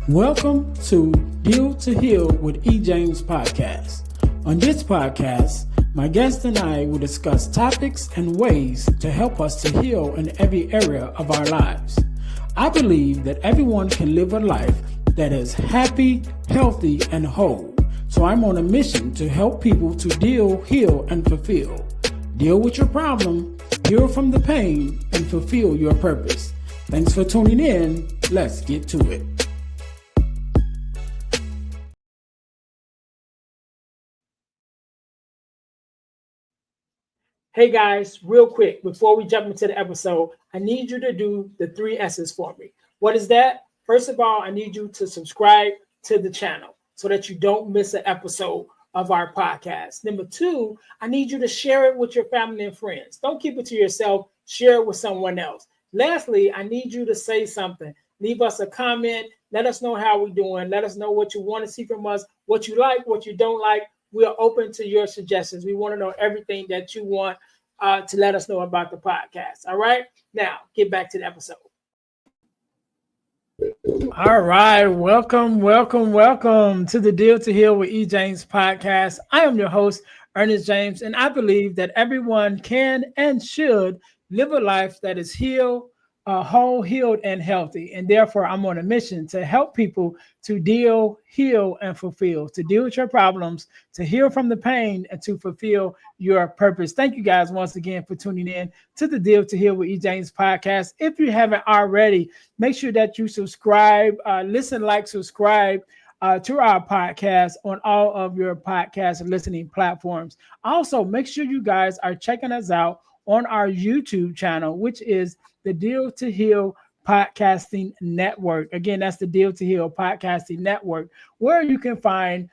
Welcome to Deal to Heal with E. James podcast. On this podcast, my guest and I will discuss topics and ways to help us to heal in every area of our lives. I believe that everyone can live a life that is happy, healthy, and whole. So I'm on a mission to help people to deal, heal, and fulfill. Deal with your problem, heal from the pain, and fulfill your purpose. Thanks for tuning in. Let's get to it. Hey guys, real quick, before we jump into the episode, I need you to do the 3 S's for me. What is that? First of all, I need you to subscribe to the channel so that you don't miss an episode of our podcast. Number 2, I need you to share it with your family and friends. Don't keep it to yourself. Share it with someone else. Lastly, I need you to say something. Leave us a comment. Let us know how we're doing. Let us know what you want to see from us, what you like, what you don't like. We are open to your suggestions. We want to know everything that you want to let us know about the podcast. All right. Now, get back to the episode. All right. Welcome to the Deal to Heal with E. James podcast. I am your host, Earnest James, and I believe that everyone can and should live a life that is whole, healed, and healthy. And therefore, I'm on a mission to help people to deal, heal, and fulfill, to deal with your problems, to heal from the pain, and to fulfill your purpose. Thank you guys once again for tuning in to the Deal to Heal with E. James podcast. If you haven't already, make sure that you subscribe, subscribe to our podcast on all of your podcast listening platforms. Also, make sure you guys are checking us out on our YouTube channel, which is the Deal to Heal Podcasting Network. Again, that's the Deal to Heal Podcasting Network, where you can find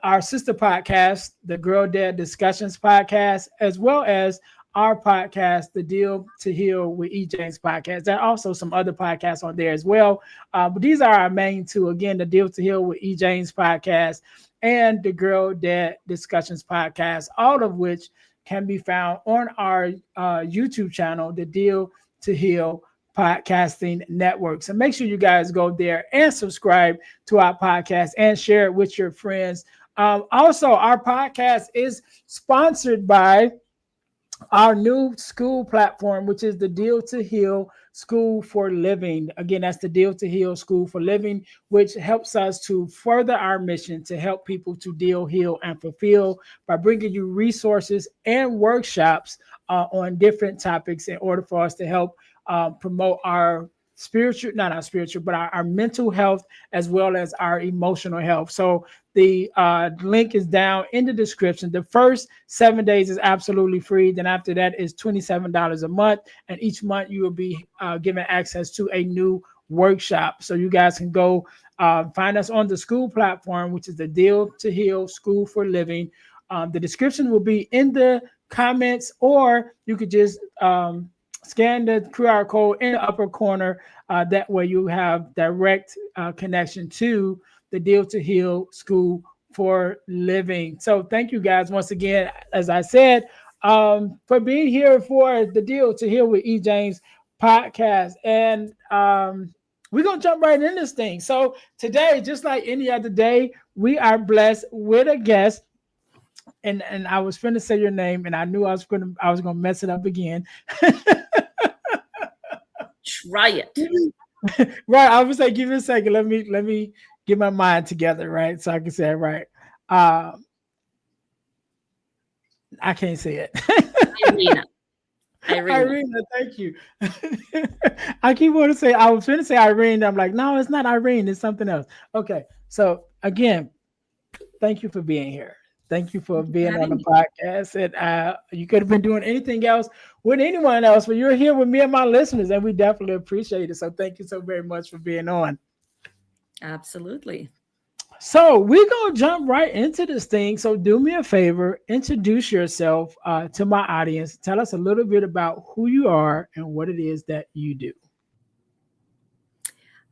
our sister podcast, the Girl Dad Discussions podcast, as well as our podcast, the Deal to Heal with E. James podcast. There are also some other podcasts on there as well. But these are our main two. Again, the Deal to Heal with E. James podcast and the Girl Dad Discussions podcast, all of which can be found on our YouTube channel, the Deal to Heal Podcasting Network. So make sure you guys go there and subscribe to our podcast and share it with your friends. Also, our podcast is sponsored by our new school platform, which is the Deal to Heal School for Living. Again, that's the Deal to Heal School for Living, which helps us to further our mission to help people to deal, heal, and fulfill by bringing you resources and workshops on different topics in order for us to help promote our our mental health as well as our emotional health. So the link is down in the description. The first 7 days is absolutely free. Then after that is $27 a month. And each month you will be given access to a new workshop. So you guys can go find us on the school platform, which is the Deal to Heal School for Living. The description will be in the comments, or you could just scan the QR code in the upper corner. That way you have direct connection to the Deal to Heal School for Living. So thank you guys once again, as I said, for being here for the Deal to Heal with E. James podcast. And we're going to jump right in this thing. So today, just like any other day, we are blessed with a guest. And I was finna say your name, and I knew I was gonna mess it up again. Try it. Right. I was like, give me a second. Let me get my mind together, right? So I can say it right. I can't say it. Iryna, thank you. I keep wanting to say, I was going to say Irene. I'm like, no, it's not Irene. It's something else. Okay. So again, thank you for being here. Thank you for being on the podcast. And you could have been doing anything else with anyone else, but you're here with me and my listeners, and we definitely appreciate it. So thank you so very much for being on. Absolutely. So we're going to jump right into this thing. So do me a favor, introduce yourself to my audience. Tell us a little bit about who you are and what it is that you do.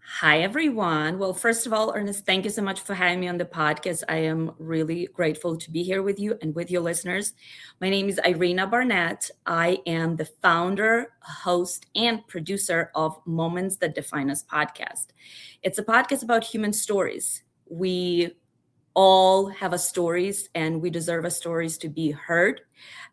Hi, everyone. Well, first of all, Ernest, thank you so much for having me on the podcast. I am really grateful to be here with you and with your listeners. My name is Iryna Barnett. I am the founder, host, and producer of Moments That Define Us podcast. It's a podcast about human stories. We all have a stories and we deserve a stories to be heard.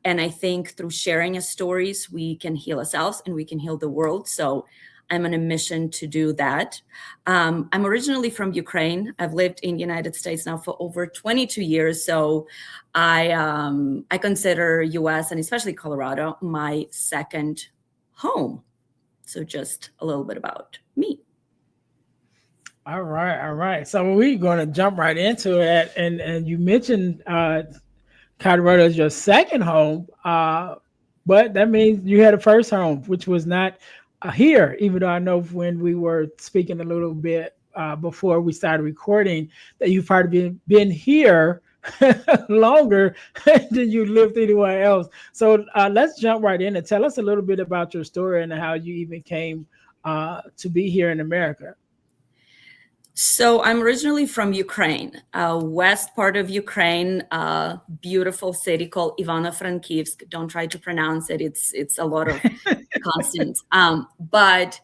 And I think through sharing a stories, we can heal ourselves and we can heal the world. So I'm on a mission to do that. I'm originally from Ukraine. I've lived in the United States now for over 22 years. So I consider US and especially Colorado my second home. So just a little bit about me. All right, all right. So we're going to jump right into it, and you mentioned Colorado is your second home, but that means you had a first home, which was not here. Even though I know when we were speaking a little bit before we started recording, that you've probably been here longer than you lived anywhere else. So let's jump right in and tell us a little bit about your story and how you even came to be here in America. So I'm originally from Ukraine, west part of Ukraine, beautiful city called Ivano-Frankivsk. Don't try to pronounce it; it's a lot of consonants. But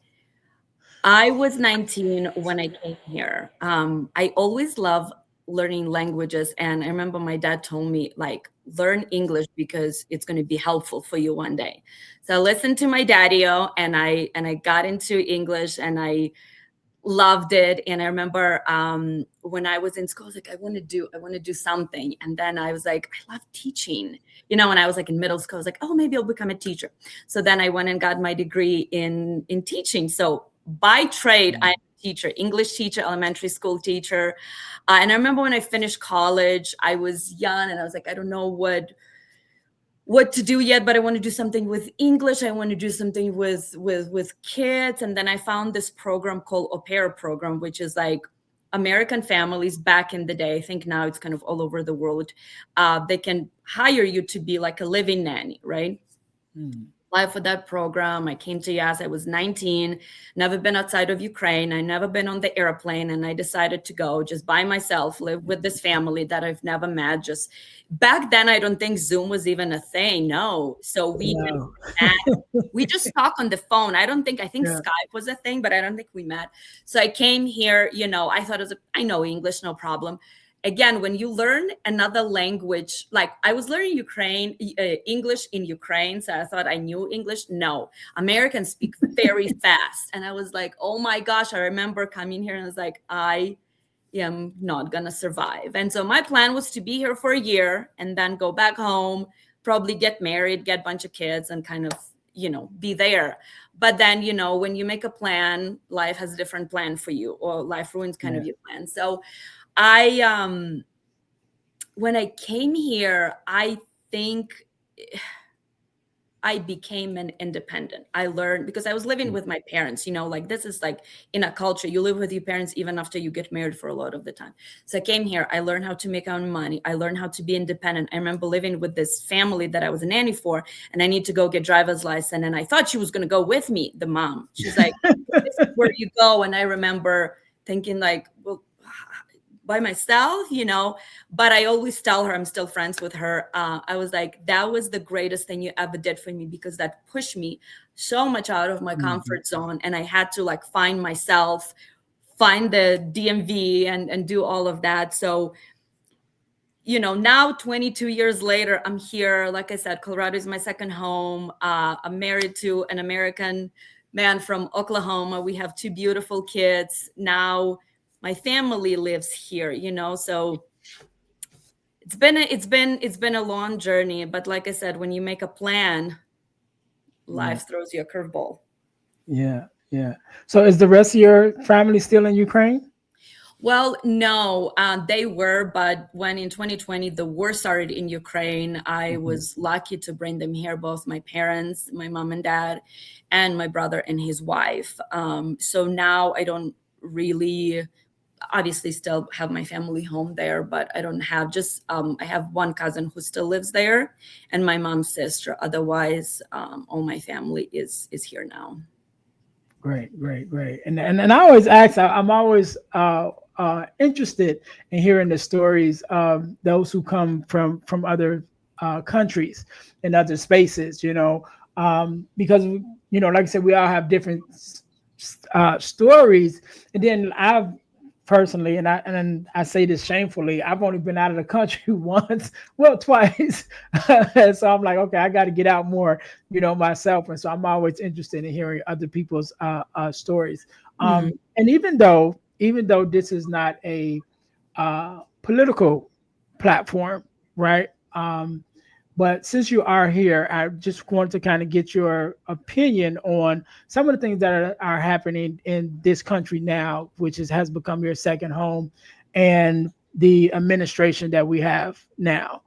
I was 19 when I came here. I always love learning languages, and I remember my dad told me like learn English because it's going to be helpful for you one day. So I listened to my daddy-o, and I got into English, and I loved it. And I remember when I was in school, I was like, I want to do something. And then I was like, I love teaching. When I was like in middle school, I was like, oh, maybe I'll become a teacher. So then I went and got my degree in teaching. So by trade, I'm a teacher, English teacher, elementary school teacher. And I remember when I finished college, I was young and I was like, I don't know what to do yet, but I want to do something with English. I want to do something with kids. And then I found this program called Au Pair Program, which is like American families back in the day. I think now it's kind of all over the world. They can hire you to be like a living nanny, right? Applied for that program. I came to US. I was 19, never been outside of Ukraine. I never been on the airplane. And I decided to go just by myself, live with this family that I've never met. Just back then, I don't think Zoom was even a thing. No. So No. we just talk on the phone. I think Yeah. Skype was a thing, but I don't think we met. So I came here, I thought I know English, no problem. Again, when you learn another language, like I was learning English in Ukraine, so I thought I knew English. No, Americans speak very fast, and I was like, oh my gosh! I remember coming here and I was like, I am not gonna survive. And so my plan was to be here for a year and then go back home, probably get married, get a bunch of kids, and kind of be there. But then when you make a plan, life has a different plan for you, or life ruins kind of Yeah. your plan. So I when I came here, I think I became an independent. I learned because I was living with my parents, like this is like in a culture, you live with your parents even after you get married for a lot of the time. So I came here, I learned how to make my own money. I learned how to be independent. I remember living with this family that I was a nanny for, and I need to go get driver's license. And I thought she was going to go with me, the mom. She's like, this is where you go. And I remember thinking like, well, by myself. But I always tell her, I'm still friends with her. I was like, that was the greatest thing you ever did for me, because that pushed me so much out of my Mhm. comfort zone. And I had to like find myself, find the DMV and do all of that. So, now 22 years later, I'm here. Like I said, Colorado is my second home. I'm married to an American man from Oklahoma. We have two beautiful kids. Now my family lives here. So it's been a long journey. But like I said, when you make a plan, Yeah. life throws you a curveball. Yeah. Yeah. So is the rest of your family still in Ukraine? Well, no, they were, but when in 2020 the war started in Ukraine, I Mhm. was lucky to bring them here, both my parents, my mom and dad, and my brother and his wife. So now I don't really, obviously, still have my family home there, but I don't have just, I have one cousin who still lives there, and my mom's sister. Otherwise, all my family is here now. Great. And I always ask. I'm always interested in hearing the stories of those who come from other countries and other spaces. Because like I said, we all have different stories. And then I've personally, and I say this shamefully, I've only been out of the country once, well, twice. So I'm like, okay, I got to get out more, myself. And so I'm always interested in hearing other people's stories. Mhm. And even though this is not a political platform, right? But since you are here, I just want to kind of get your opinion on some of the things that are happening in this country now, which has become your second home, and the administration that we have now,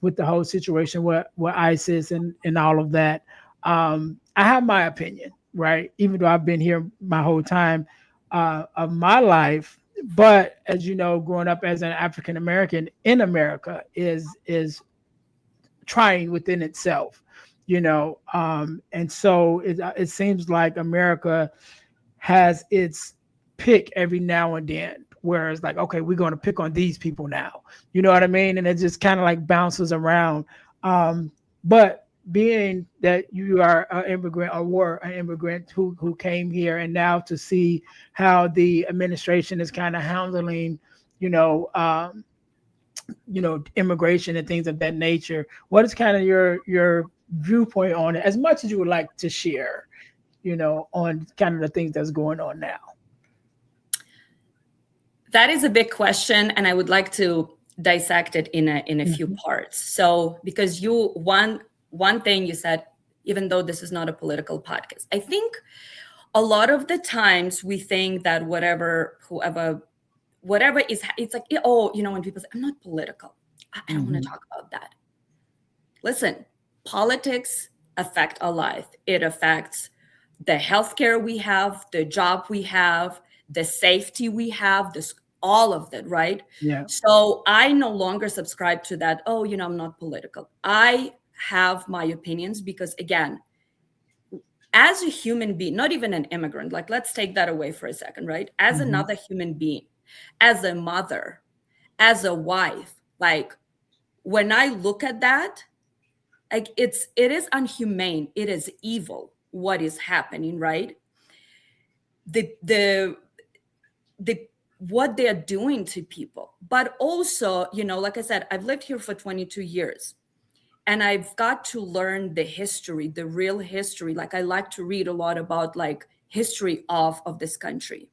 with the whole situation with ISIS and all of that. I have my opinion, right? Even though I've been here my whole time of my life. But as you know, growing up as an African American in America is trying within itself, and so it seems like America has its pick every now and then, where it's like, okay, we're going to pick on these people now, you know what I mean, and it just kind of like bounces around. But being that you are an immigrant, or were an immigrant who came here, and now to see how the administration is kind of handling, you know um, immigration and things of that nature. What is kind of your viewpoint on it, as much as you would like to share, on kind of the things that's going on now? That is a big question, and I would like to dissect it in a few Mhm. parts. So, because one thing you said, even though this is not a political podcast, I think a lot of the times we think that whatever is, it's like, oh, when people say I'm not political, I don't want to Mhm. talk about that. Listen, politics affect our life. It affects the healthcare we have, the job we have, the safety we have, this all of that, right? Yeah. So I no longer subscribe to that. Oh, I'm not political. I have my opinions because, again, as a human being, not even an immigrant, like let's take that away for a second, right? As Mhm. another human being, as a mother, as a wife, like when I look at that, like it is unhumane, it is evil what is happening, right? The the the what they're doing to people. But also, like I said, I've lived here for 22 years, and I've got to learn the history, the real history. Like I like to read a lot about like history of this country,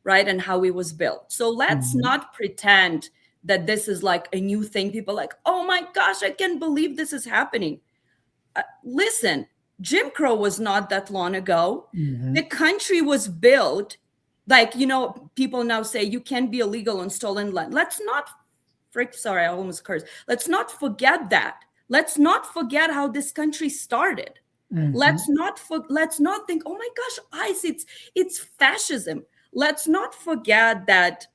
right? And how it was built. So let's Mhm. not pretend that this is like a new thing. People like, oh my gosh, I can't believe this is happening. Listen, Jim Crow was not that long ago. The Mhm. country was built like, people now say you can't be illegal on stolen land. Let's not sorry, I almost cursed. Let's not forget that. Let's not forget how this country started. Mhm. Let's not think, oh my gosh, ICE, it's fascism. Let's not forget that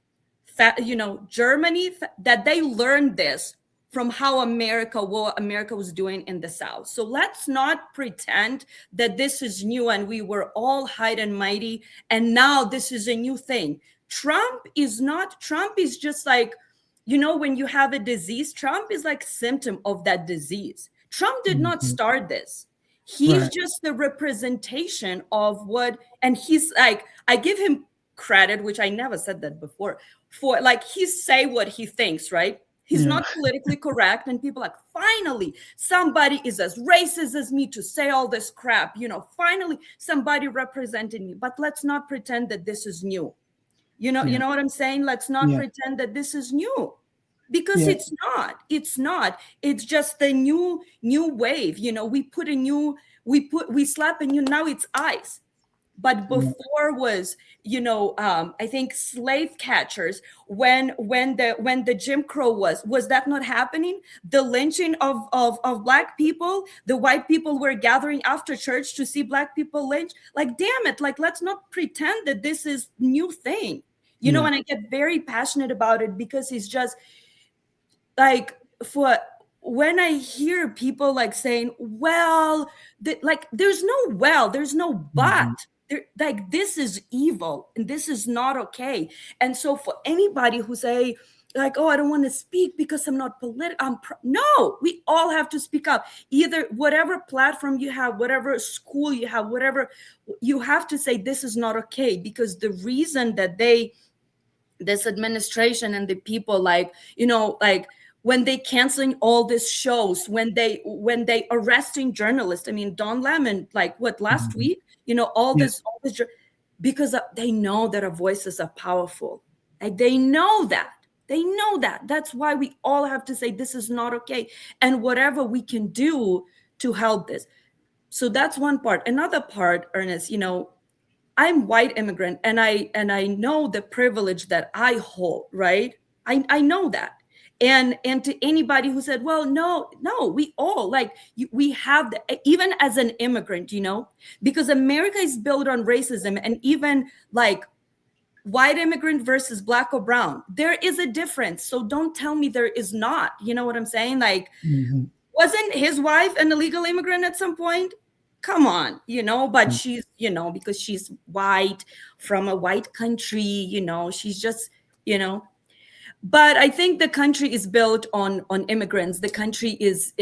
Germany, that they learned this from how what America was doing in the South. So let's not pretend that this is new and we were all high and mighty and now this is a new thing. Trump is just like, when you have a disease, Trump is like symptom of that disease. Trump did not Mhm. start this. He's Right. just the representation of what, and he's like, I give him credit, which I never said that before, for like he say what he thinks, right? He's Yeah. not politically correct, and people are like, finally, somebody is as racist as me to say all this crap. Finally, somebody represented me. But let's not pretend that this is new. You Yeah. know what I'm saying? Let's not Yeah. pretend that this is new because Yeah. it's not. It's not. It's just the new wave. We slap a new, now it's ice. But Yeah. before was, I think slave catchers, when the Jim Crow was that not happening? The lynching of black people, the white people were gathering after church to see black people lynched. Like, damn it, like let's not pretend that this is new thing. Yeah. And I get very passionate about it because it's just like, for when I hear people like saying, well, like there's no but. Mhm. like this is evil and this is not okay. And so for anybody who say like, oh, I don't want to speak because I'm not political, no, we all have to speak up. Either whatever platform you have, whatever school you have, whatever, you have to say this is not okay. Because the reason that this administration and the people, like, like when they canceling all these shows, when they arresting journalists. I mean, Don Lemon, like what, last Mhm. week, Yeah. all this, because they know that our voices are powerful. Like they know that. They know that. That's why we all have to say this is not okay. And whatever we can do to help this. So that's one part. Another part, Ernest, I'm white immigrant, and I know the privilege that I hold, right? I know that. And to anybody who said, well, no, we all, like, we have the, even as an immigrant, because America is built on racism. And even like white immigrant versus black or brown, there is a difference. So don't tell me there is not. You know what I'm saying? Like, Mhm. wasn't his wife an illegal immigrant at some point? Come on, but Mhm. she's, because she's white from a white country, she's just, you know. But I think the country is built on immigrants. The country is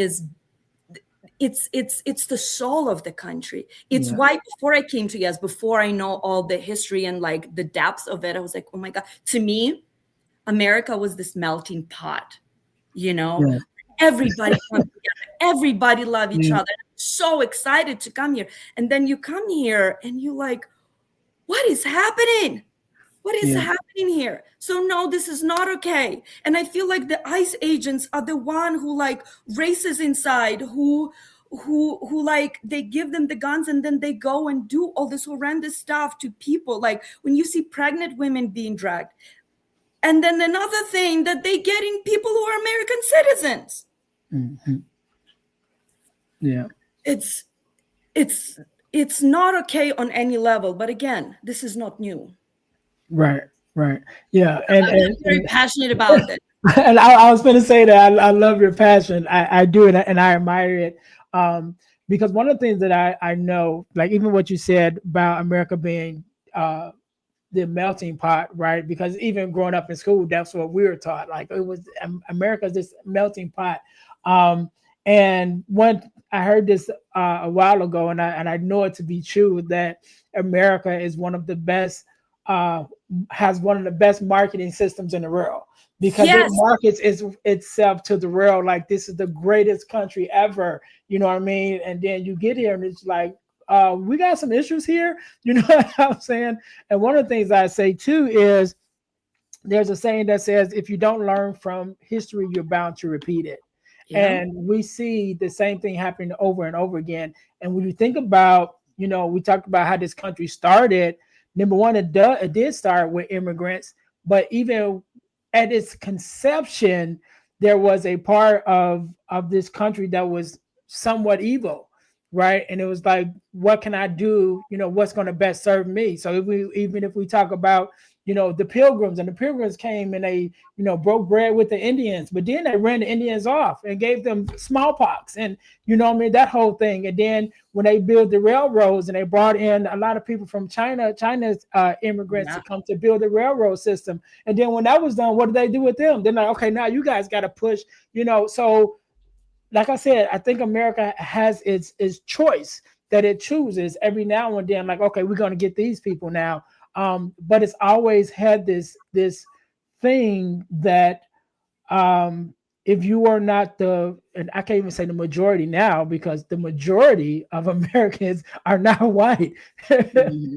it's the soul of the country. It's Yeah. why before I came to yes, before I know all the history and like the depths of it, I was like, oh my God. To me, America was this melting pot, you know, Yeah. everybody come together, everybody love each Yeah. other. So excited to come here. And then you come here and you like, what is happening? What is Yeah. happening here? So no, this is not okay. And I feel like the ICE agents are the one who like races inside, who like they give them the guns and then they go and do all this horrendous stuff to people. Like when you see pregnant women being dragged. And then another thing that they getting people who are American citizens. Mhm. Yeah. It's it's it's not okay on any level. But again, this is not new. Right. Right. Yeah. I'm very passionate about this. And I was going to say that I love your passion. I do it, and I admire it. Because one of the things that I know, like even what you said about America being uh, the melting pot, right? Because even growing up in school, that's what we were taught. Like it was America's this melting pot. Um, and when I heard this a while ago, and I know it to be true that America is one of the best, uh, has one of the best marketing systems in the world because it Yes. markets itself to the world like this is the greatest country ever. You know what I mean? And then you get here and it's like, we got some issues here. You know what I'm saying? And one of the things I say too is there's a saying that says, if you don't learn from history, you're bound to repeat it. Yeah. And we see the same thing happening over and over again. And when you think about, we talked about how this country started. Number one, it did start with immigrants, but even at its conception, there was a part of this country that was somewhat evil, right? And it was like, what can I do? What's going to best serve me? So even if we talk about the pilgrims, and the pilgrims came and they broke bread with the Indians, but then they ran the Indians off and gave them smallpox, and what I mean, that whole thing. And then when they built the railroads and they brought in a lot of people from China's immigrants to Yeah. come to build the railroad system, and then when that was done, what did they do with them? They're like, okay, now you guys got to push, so like I said, I think America has its choice that it chooses every now and then. Like, okay, we're going to get these people now, but it's always had this thing that if you are not and I can't even say the majority now because the majority of Americans are not white. The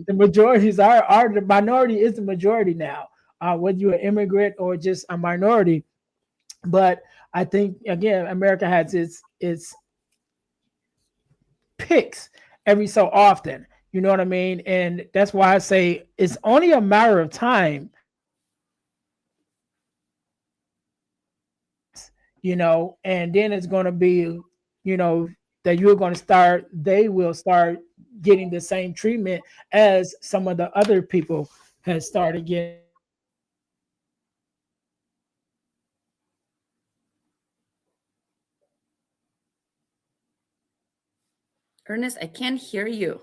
Mhm. majorities are the minority is the majority now, whether you're an immigrant or just a minority. But I think again, America has its picks every so often. You know what I mean? And that's why I say it's only a matter of time, and then it's going to be, you know, that they will start getting the same treatment as some of the other people has started getting. Ernest, I can't hear you.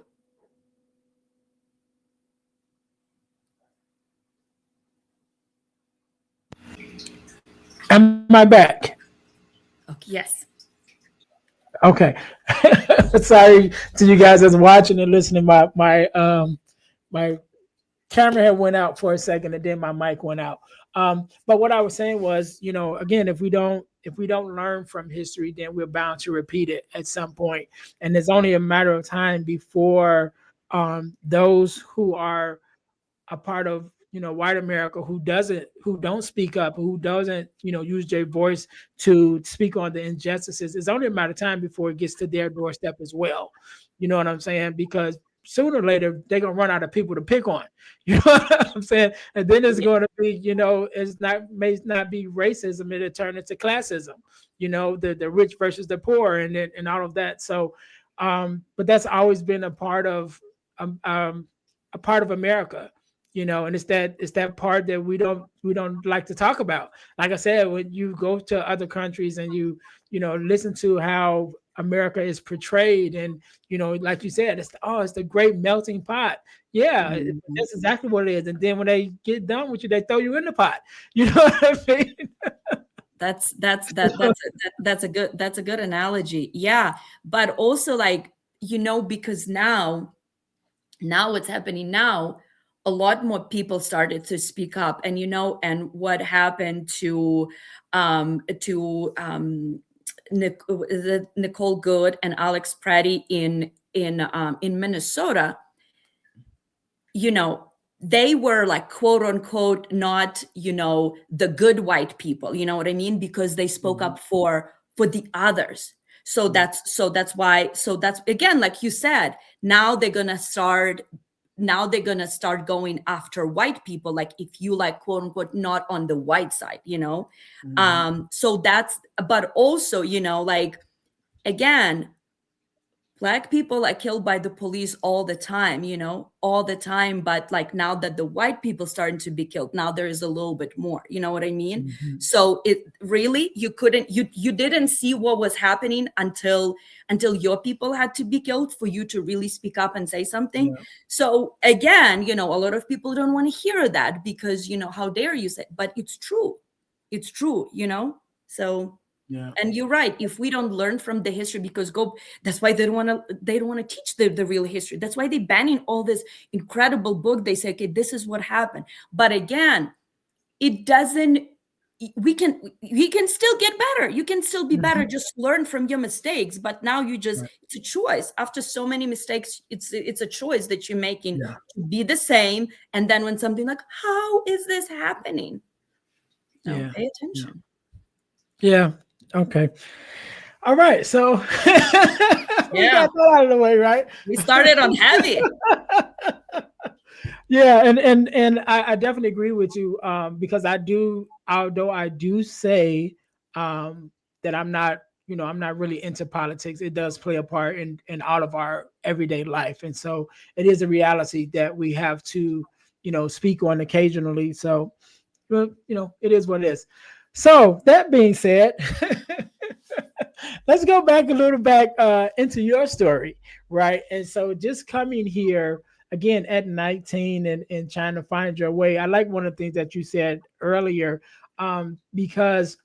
Am I back? Okay, yes. Okay. Sorry to you guys that's watching and listening. My camera had went out for a second and then my mic went out. But what I was saying was, again, if we don't learn from history, then we're bound to repeat it at some point. And it's only a matter of time before those who are a part of white America who don't speak up, who doesn't use their voice to speak on the injustices. It's only a matter of time before it gets to their doorstep as well. You know what I'm saying? Because sooner or later they're gonna run out of people to pick on. You know what I'm saying? And then it's Yeah. going to be, it's not may not be racism, it'll turn into classism. The rich versus the poor and all of that. So, but that's always been um, um, a part of America, and it's that part that we don't like to talk about. Like I said, when you go to other countries and you listen to how America is portrayed, and like you said, it's the great melting pot. Yeah, Mhm. that's exactly what it is. And then when they get done with you, they throw you in the pot. You know what I mean? That's a good analogy. Yeah, but also like, because now what's happening now, a lot more people started to speak up, and and what happened to Nicole Good and Alex Preddy in Minnesota. you know they were like, quote unquote, not the good white people, you know what I mean, because they spoke Mhm. up for the others. So Yeah. that's why, so that's again, like you said, now they're gonna start going after white people, like if you, like, quote unquote, not on the white side, Mhm. so that's, but also, like, again, Black people are killed by the police all the time, all the time. But like, now that the white people starting to be killed, now there is a little bit more, you know what I mean? Mhm. So it really, you didn't see what was happening until your people had to be killed for you to really speak up and say something. Yeah. So again, a lot of people don't want to hear that, because how dare you say, but it's true. It's true, so. Yeah. And you're right, if we don't learn from the history, because that's why they don't want to teach the real history. That's why they're banning all this incredible book. They say, okay, this is what happened. But again, it doesn't, we can still get better. You can still be better. Mhm. Just learn from your mistakes. But now Right. it's a choice. After so many mistakes, it's a choice that you're making Yeah. to be the same. And then when something like, how is this happening? No, Yeah. pay Yeah. attention. Yeah. Okay. All right. So we Yeah, got that out of the way, right? we started on heavy. Yeah, and I definitely agree with you, because although I do say that I'm not really into politics. It does play a part in all of our everyday life, and so it is a reality that we have to speak on occasionally. So, well, it is what it is. So that being said, let's go back a little back into your story, right? And so just coming here again at 19 and trying to find your way. I like one of the things that you said earlier, because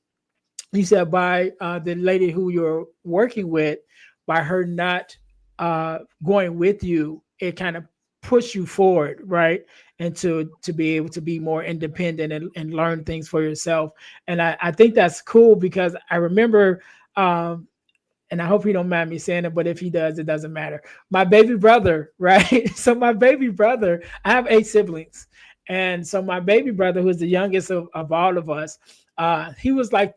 you said by the lady who you're working with, by her not going with you, it kind of push you forward, right? And to be able to be more independent and learn things for yourself. And I think that's cool because I remember, and I hope he don't mind me saying it, but if he does, it doesn't matter. My baby brother, right? So my baby brother, I have 8 siblings. And so my baby brother, who's the youngest of all of us, he was like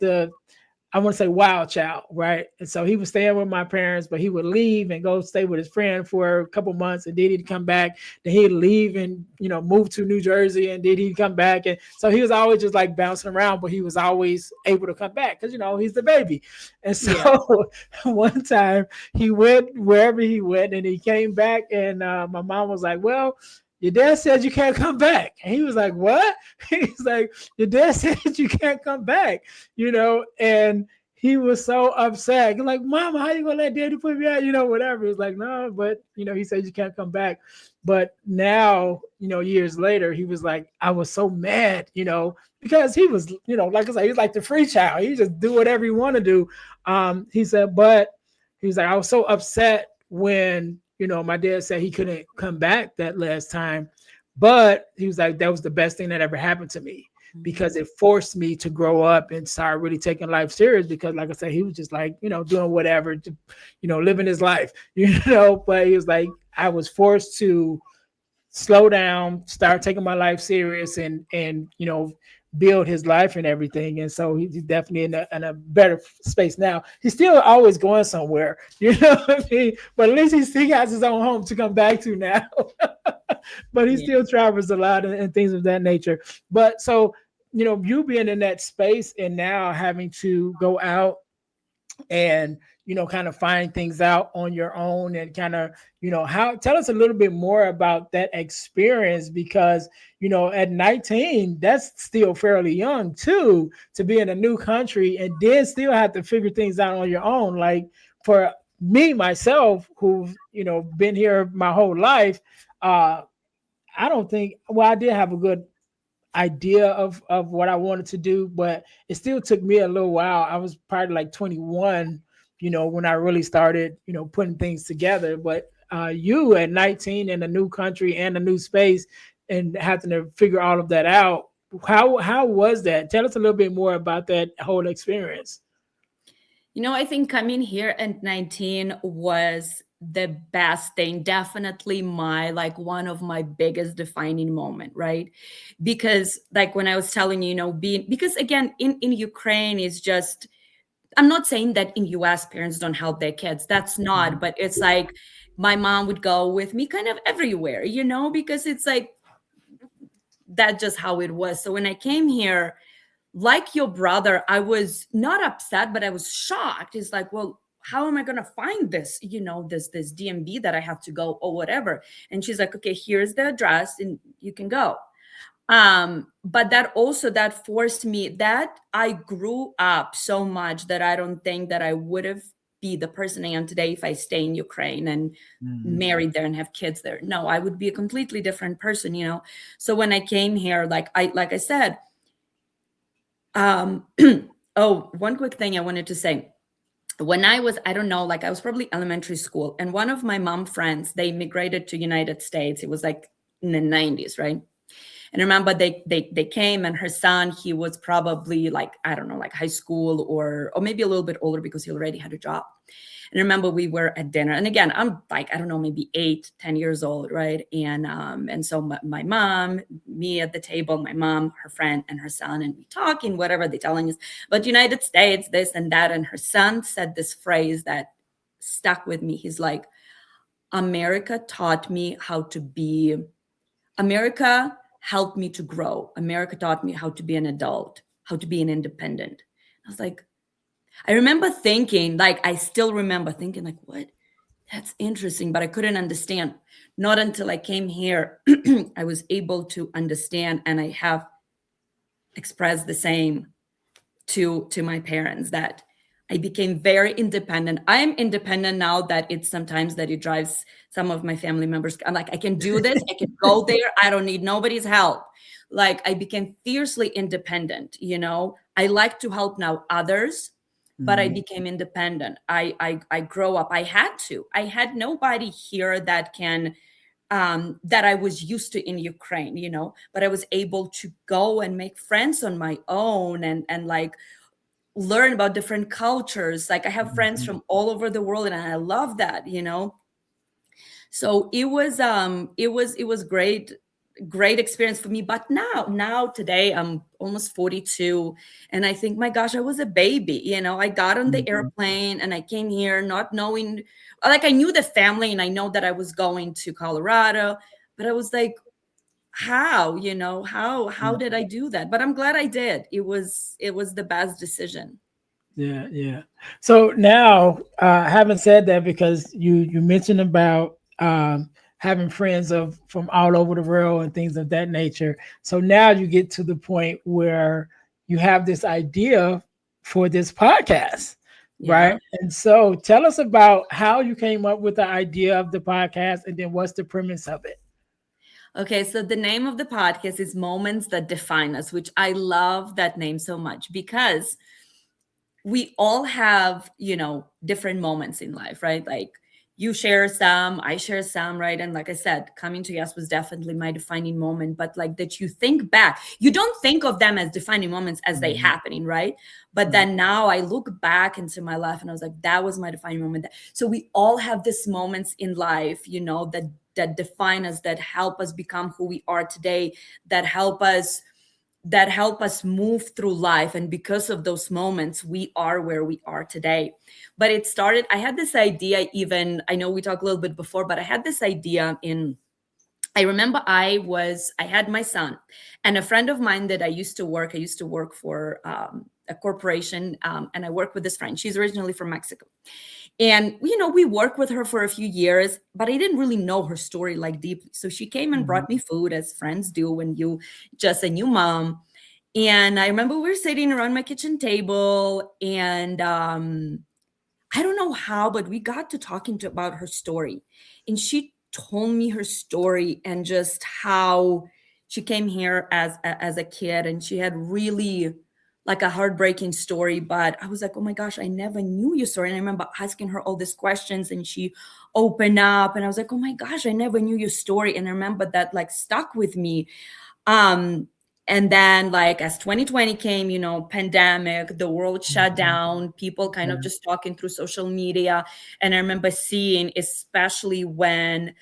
I want to say wild child, right? And so he was staying with my parents, but he would leave and go stay with his friend for a couple months, and then he'd come back. Then he'd leave and move to New Jersey, and then he'd come back. And so he was always just like bouncing around, but he was always able to come back because he's the baby. And so Yeah. one time he went wherever he went, and he came back, and my mom was like, "Well, your dad said you can't come back." And he was like, "What?" He's like, "Your dad said you can't come back," and he was so upset. He's like, Mama, how you gonna let daddy put me out? Whatever. He's like, no, but he said you can't come back. But now, years later, he was like, I was so mad, because he was, like I said, he's like the free child. He just do whatever he want to do. He said, but he was like, I was so upset when, my dad said he couldn't come back that last time. But he was like, that was the best thing that ever happened to me, because it forced me to grow up and start really taking life serious. Because, like I said, he was just like, doing whatever, to, living his life, But he was like, I was forced to slow down, start taking my life serious, and build his life and everything. And so he's definitely in a better space now. He's still always going somewhere, what I mean? But at least he has his own home to come back to now. But he still travels a lot and things of that nature. But so, you being in that space and now having to go out and kind of find things out on your own, and kind of how, tell us a little bit more about that experience, because at 19, that's still fairly young too, to be in a new country and then still have to figure things out on your own. Like for me myself, who've been here my whole life, I don't think, well, I did have a good idea of what I wanted to do, but it still took me a little while. I was probably like 21, when I really started, putting things together. But you at 19 in a new country and a new space and having to figure all of that out, how was that? Tell us a little bit more about that whole experience. I think coming here at 19 was the best thing. Definitely like one of my biggest defining moment, right? Because like when I was telling you, because again, in Ukraine is just, I'm not saying that in US parents don't help their kids. That's not, but it's like my mom would go with me kind of everywhere, because it's like, that's just how it was. So when I came here, like your brother, I was not upset, but I was shocked. It's like, well, how am I going to find this, this DMV that I have to go or whatever? And she's like, okay, here's the address and you can go. But that forced me, that I grew up so much that I don't think that I would have be the person I am today if I stay in Ukraine and married there and have kids there. No, I would be a completely different person. So when I came here, like I said, oh, one quick thing I wanted to say. When I was, I don't know, like I was probably elementary school, and one of my mom friends, they immigrated to United States. It was like in the 90s, right? And I remember they came, and her son, he was probably like, I don't know, like high school or maybe a little bit older because he already had a job. And I remember we were at dinner, and again, I'm like, I don't know, maybe 8-10 years old, right? And so my mom, me at the table, my mom, her friend, and her son, and we talking, whatever they're telling us, but United States, this and that. And her son said this phrase that stuck with me. He's like, America taught me how to be, America helped me to grow. America taught me how to be an adult, how to be an independent. I was like, I remember thinking, like, I still remember thinking, like, what? That's interesting, but I couldn't understand. Not until I came here, I was able to understand, and I have expressed the same to my parents, that I became very independent. I am independent now that it's sometimes that it drives some of my family members. I'm like, I can do this. I can go there. I don't need nobody's help. Like I became fiercely independent. I like to help now others, but I became independent. I grow up. I had nobody here that can, that I was used to in Ukraine, but I was able to go and make friends on my own and like learn about different cultures. Like I have friends from all over the world, and I love that. So it was great experience for me. But now today I'm almost 42, and I think, my gosh, I was a baby. I got on the airplane and I came here not knowing, like I knew the family and I know that I was going to Colorado, but I was like, how did I do that? But I'm glad I did. It was the best decision. Yeah. So now, having said that, because you mentioned about having friends from all over the world and things of that nature. So now you get to the point where you have this idea for this podcast, Yeah. right? And so tell us about how you came up with the idea of the podcast and then what's the premise of it. Okay, so the name of the podcast is Moments That Define Us, which I love that name so much because we all have, different moments in life, right? Like you share some, I share some, right? And like I said, coming to yes was definitely my defining moment, but like that you think back, you don't think of them as defining moments as they Mhm. happening, right? But Mhm. then now I look back into my life and I was like, that was my defining moment. So we all have these moments in life, that define us, that help us become who we are today, that help us move through life, and because of those moments we are where we are today. But it started, I had this idea, even I know we talked a little bit before, but I had this idea in, I remember I had my son, and a friend of mine that I used to work for a corporation, and I worked with this friend. She's originally from Mexico, and we worked with her for a few years, but I didn't really know her story like deeply. So she came and brought me Mhm. food, as friends do when you just a new mom. And I remember we were sitting around my kitchen table, and I don't know how, but we got to talking about her story. And she told me her story, and just how she came here as a kid, and she had really like a heartbreaking story. But I was like, oh my gosh, I never knew your story. And I remember asking her all these questions, and she opened up, and I was like, oh my gosh, I never knew your story. And I remember that like stuck with me. um and then, like, as 2020 came, pandemic, the world shut Mhm. down, people kind of Yeah. just talking through social media. And I remember seeing, especially when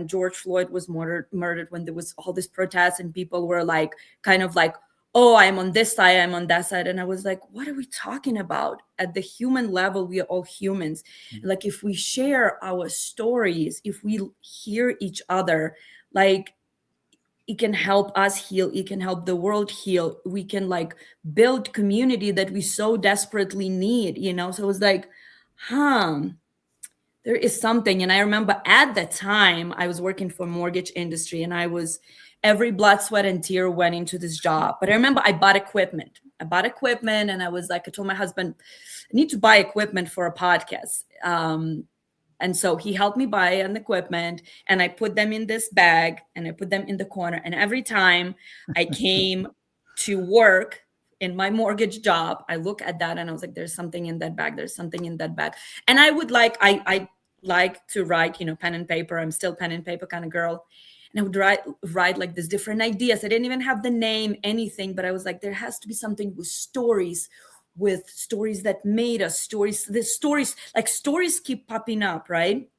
George Floyd was murdered, when there was all this protest, and people were like, kind of like, oh, I'm on this side, I'm on that side. And I was like, what are we talking about? At the human level, we are all humans. Like, if we share our stories, if we hear each other, like, it can help us heal, it can help the world heal, we can like build community that we so desperately need. So it was like, huh, there is something. And I remember at that time I was working for mortgage industry, and I was, every blood sweat and tear went into this job. But I remember I bought equipment, and I was like, I told my husband, I need to buy equipment for a podcast. And so he helped me buy an equipment, and I put them in this bag, and I put them in the corner. And every time I came to work in my mortgage job, I look at that and I was like, there's something in that bag. There's something in that bag. And I would like, I like to write, pen and paper. I'm still pen and paper kind of girl. And I would write like these different ideas. I didn't even have the name, anything, but I was like, there has to be something with stories that made us, stories keep popping up, right?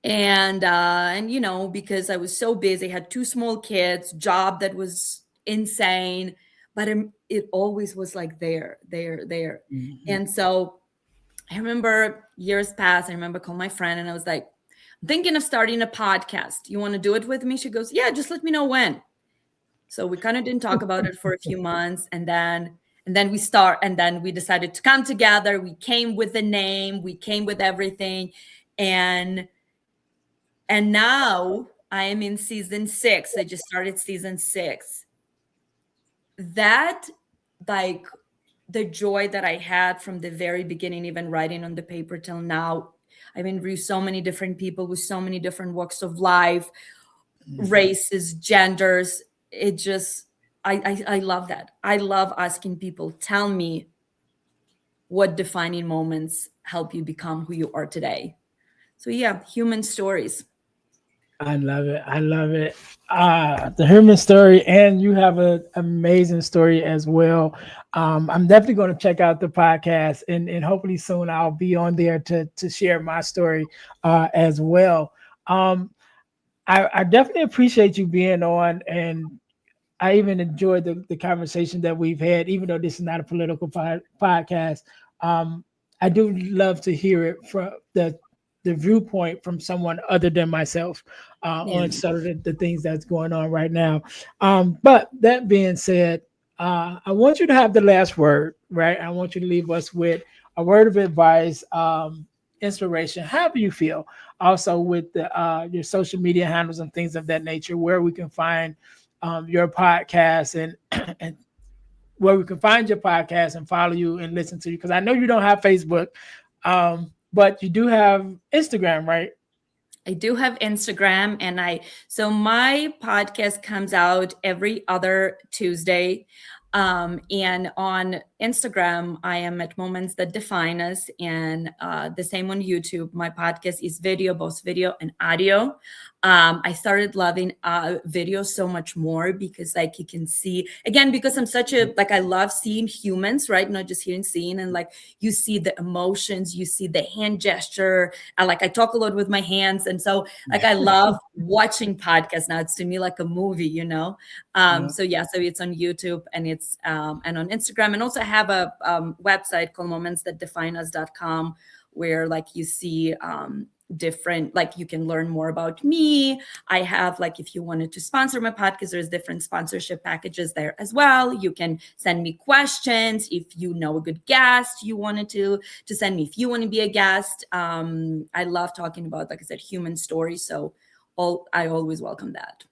And because I was so busy, had two small kids, job that was insane, but it always was like there. Mhm. And so I remember years passed. I remember calling my friend, and I was like, I'm thinking of starting a podcast. You want to do it with me? She goes, yeah, just let me know when. So we kind of didn't talk about it for a few months, and then we decided to come together. We came with the name, we came with everything. And and now I am in season 6. I just started season 6. That, like, the joy that I had from the very beginning, even writing on the paper till now, I've interviewed so many different people with so many different walks of life, Mhm. races, genders. It just, I love that. I love asking people, tell me what defining moments help you become who you are today. So yeah, human stories. I love it. I love it. The human story, and you have an amazing story as well. I'm definitely going to check out the podcast, and hopefully soon I'll be on there to share my story as well. Um, I definitely appreciate you being on, and I even enjoyed the conversation that we've had, even though this is not a political podcast. Um, I do love to hear it from the viewpoint from someone other than myself Yeah. on sort of the things that's going on right now. But that being said, I want you to have the last word, right? I want you to leave us with a word of advice, inspiration, however you feel. Also, with your social media handles and things of that nature, where we can find your podcast and and where we can find your podcast and follow you and listen to you. Because I know you don't have Facebook, but you do have Instagram, right? I do have Instagram, and so my podcast comes out every other Tuesday. And on Instagram, I am at Moments That Define Us, and the same on YouTube. My podcast is video, both video and audio. I started loving video so much more because, like, you can see again, because I'm such a, like, I love seeing humans, right? Not just hearing, seeing, and like you see the emotions, you see the hand gesture. And like I talk a lot with my hands, and so like I love watching podcasts now. It's to me like a movie, you know. So yeah, so it's on YouTube, and it's and on Instagram, and also I have a website called momentsthatdefineus.com, where like you see different, like you can learn more about me. I have, like, if you wanted to sponsor my podcast, there's different sponsorship packages there as well. You can send me questions if you know a good guest you wanted to send me, if you want to be a guest. I love talking about, like I said, human stories, so I always welcome that.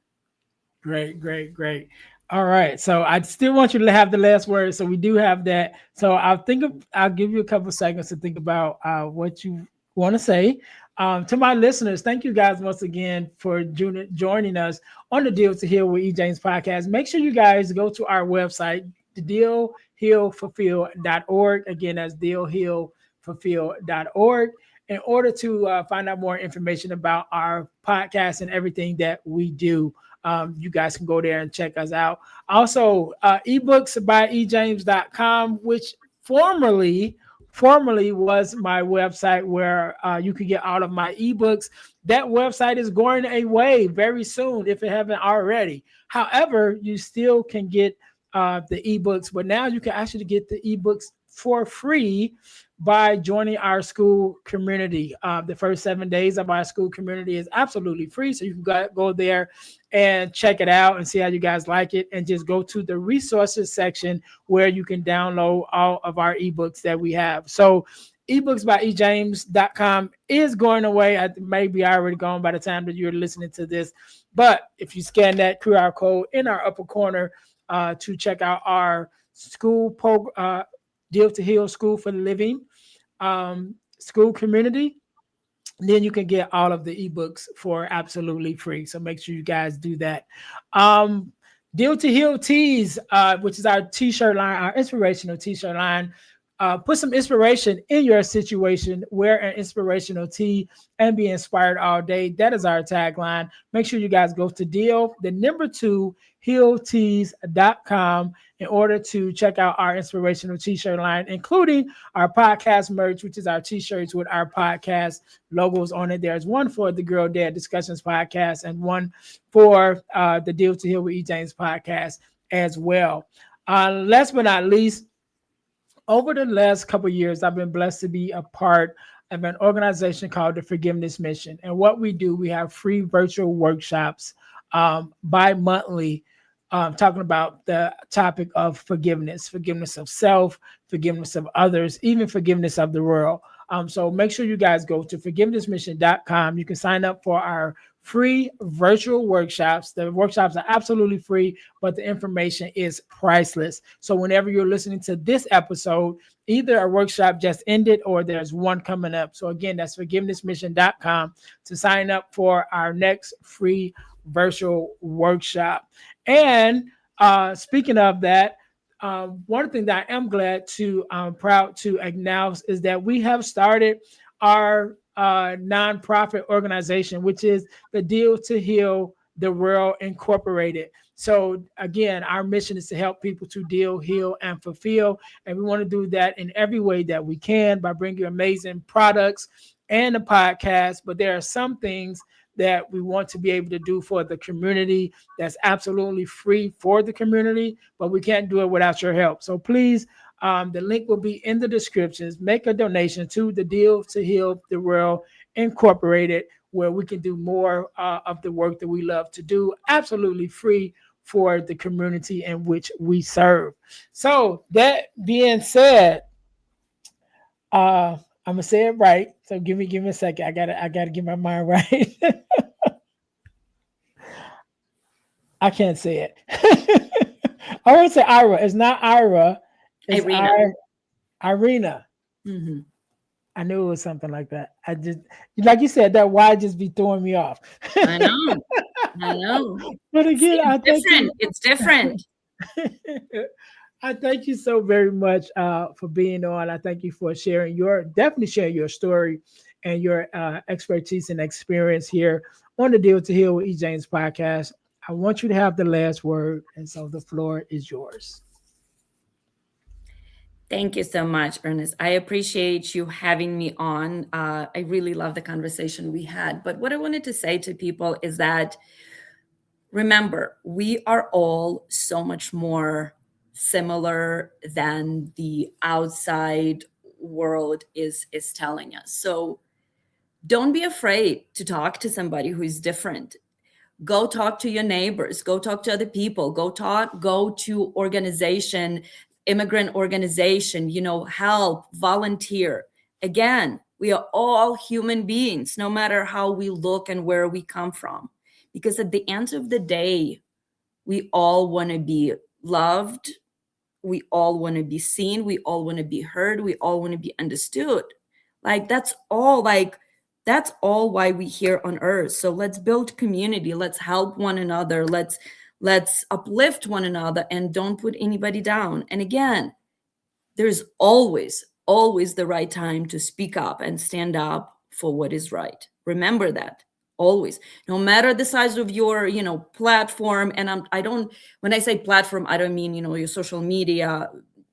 Great, great, great. All right. So I still want you to have the last word. So we do have that. So I'll give you a couple seconds to think about what you want to say. To my listeners, thank you guys once again for joining us on the Deal to Heal with E. James podcast. Make sure you guys go to our website, the dealhealfulfill.org. Again, that's dealhealfulfill.org, in order to find out more information about our podcast and everything that we do. You guys can go there and check us out. Also, ebooks by ejames.com, which formerly was my website where you could get all of my ebooks. That website is going away very soon if it haven't already. However, you still can get the ebooks, but now you can actually get the ebooks for free by joining our school community. The first 7 days of our school community is absolutely free. So you can go there and check it out and see how you guys like it. And just go to the resources section where you can download all of our ebooks that we have. So ebooks by ejames.com is going away. I may be already gone by the time that you're listening to this. But if you scan that QR code in our upper corner to check out our school Deal to Heal School for the Living school community, then you can get all of the ebooks for absolutely free. So make sure you guys do that. Deal to Heal Tees, which is our t-shirt line, our inspirational t-shirt line. Put some inspiration in your situation. Wear an inspirational tee and be inspired all day. That is our tagline. Make sure you guys go to healtees.com in order to check out our inspirational t-shirt line, including our podcast merch, which is our t-shirts with our podcast logos on it. There's one for the Girl Dad Discussions podcast and one for the Deal to Heal with E. James podcast as well. Last but not least, over the last couple of years, I've been blessed to be a part of an organization called the Forgiveness Mission. And what we do, we have free virtual workshops bi-monthly, talking about the topic of forgiveness of self, forgiveness of others, even forgiveness of the world. So make sure you guys go to forgivenessmission.com. You can sign up for our free virtual workshops. The workshops are absolutely free, but the information is priceless. So whenever you're listening to this episode, either a workshop just ended or there's one coming up. So again, that's forgivenessmission.com to sign up for our next free virtual workshop. And speaking of that, one thing that I am proud to announce is that we have started our nonprofit organization, which is the Deal to Heal the World Incorporated. So again, our mission is to help people to deal, heal, and fulfill. And we want to do that in every way that we can by bringing you amazing products and a podcast. But there are some things that we want to be able to do for the community that's absolutely free for the community, but we can't do it without your help. So please, the link will be in the descriptions. Make a donation to the Deal to Heal the World Incorporated, where we can do more of the work that we love to do, absolutely free for the community in which we serve. So that being said, I'm gonna say it right. So give me a second. I gotta get my mind right. I can't say it. I want to say Ira. It's not Ira. It's Iryna. Iryna. Mhm. I knew it was something like that. I just, like you said, that Y just be throwing me off. I know. I know. But See, again, I it's thank you. different. It's different. I thank you so very much for being on. I thank you for definitely sharing your story and your expertise and experience here on the Deal to Heal with E. James podcast. I want you to have the last word, and so the floor is yours. Thank you so much, Ernest. I appreciate you having me on. I really love the conversation we had. But what I wanted to say to people is that remember, we are all so much more similar than the outside world is telling us. So don't be afraid to talk to somebody who is different. Go talk to your neighbors, go talk to other people, go to organization, immigrant organization, help, volunteer. Again, we are all human beings, no matter how we look and where we come from. Because at the end of the day, we all want to be loved. We all want to be seen. We all want to be heard. We all want to be understood. That's all why we here on earth. So let's build community. Let's help one another. Let's uplift one another and don't put anybody down. And again, there's always the right time to speak up and stand up for what is right. Remember that. Always, no matter the size of your platform. And when I say platform, I don't mean your social media.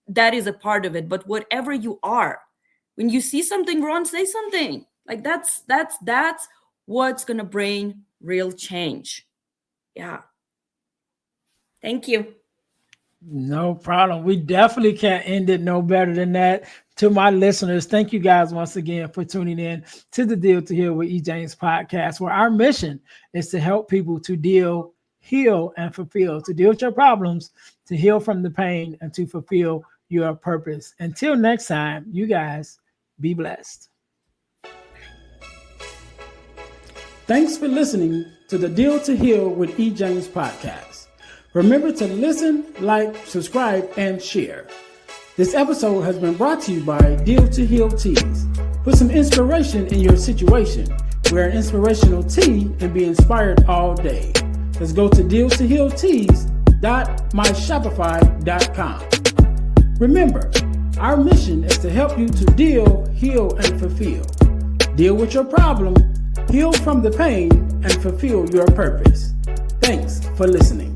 That is a part of it. But whatever you are, when you see something wrong, say something. That's what's gonna bring real change. Yeah. Thank you. No problem. We definitely can't end it no better than that. To my listeners, thank you guys once again for tuning in to the Deal to Heal with E. James podcast, where our mission is to help people to deal, heal, and fulfill, to deal with your problems, to heal from the pain, and to fulfill your purpose. Until next time, you guys be blessed. Thanks for listening to the Deal to Heal with E. James podcast. Remember to listen, like, subscribe, and share. This episode has been brought to you by Deal to Heal Teas. Put some inspiration in your situation. Wear an inspirational tea and be inspired all day. Let's go to dealtohealteas.myshopify.com. Remember, our mission is to help you to deal, heal, and fulfill. Deal with your problem, heal from the pain, and fulfill your purpose. Thanks for listening.